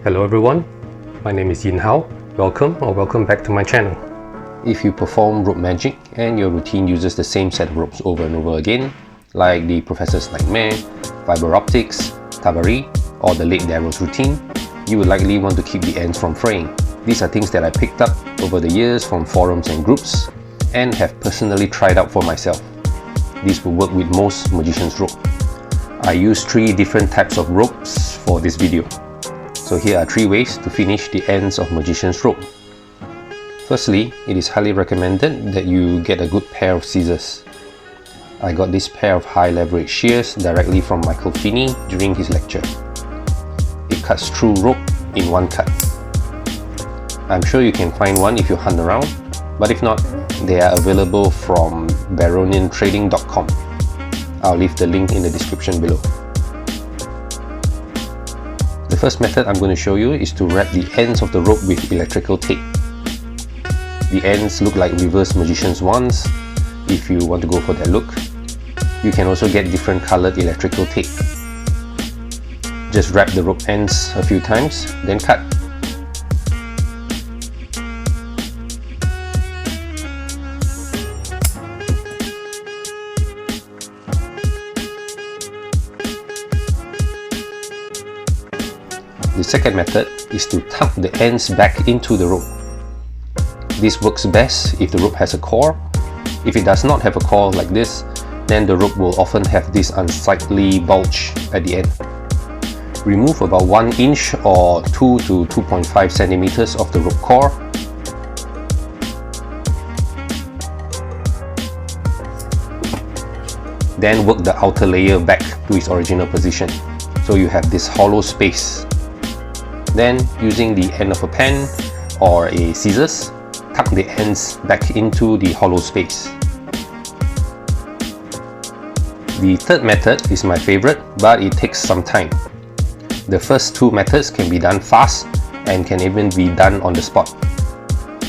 Hello everyone, my name is Yin Hao. Welcome back to my channel. If you perform rope magic and your routine uses the same set of ropes over and over again, like the Professor's Nightmare, fiber optics, tabari, or the late Darrow's routine, you would likely want to keep the ends from fraying. These are things that I picked up over the years from forums and groups and have personally tried out for myself. These will work with most magician's rope. I use 3 different types of ropes for this video. So here are 3 ways to finish the ends of magician's rope. Firstly, it is highly recommended that you get a good pair of scissors. I got this pair of high leverage shears directly from Michael Finney during his lecture. It cuts through rope in one cut. I'm sure you can find one if you hunt around, but if not, they are available from baroniantrading.com. I'll leave the link in the description below. The first method I'm going to show you is to wrap the ends of the rope with electrical tape. The ends look like reverse magician's wands if you want to go for that look. You can also get different colored electrical tape. Just wrap the rope ends a few times, then cut. The second method is to tuck the ends back into the rope. This works best if the rope has a core. If it does not have a core like this, then the rope will often have this unsightly bulge at the end. Remove about 1 inch or 2 to 2.5 centimeters of the rope core. Then work the outer layer back to its original position, so you have this hollow space. Then, using the end of a pen or a scissors, tuck the ends back into the hollow space. The third method is my favorite, but it takes some time. The first 2 methods can be done fast and can even be done on the spot.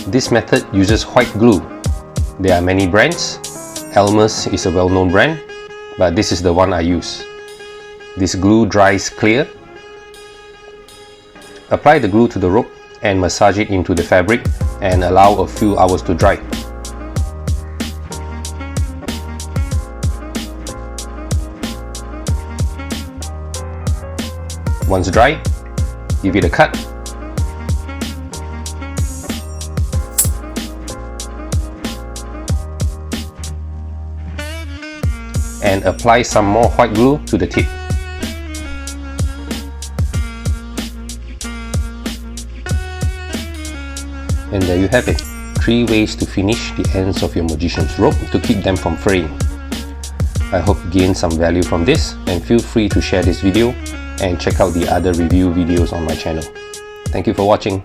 This method uses white glue. There are many brands. Elmer's is a well-known brand, but this is the one I use. This glue dries clear. Apply the glue to the rope and massage it into the fabric and allow a few hours to dry. Once dry, give it a cut. And apply some more white glue to the tip. And there you have it, 3 ways to finish the ends of your magician's rope to keep them from fraying. I hope you gained some value from this, and feel free to share this video and check out the other review videos on my channel. Thank you for watching.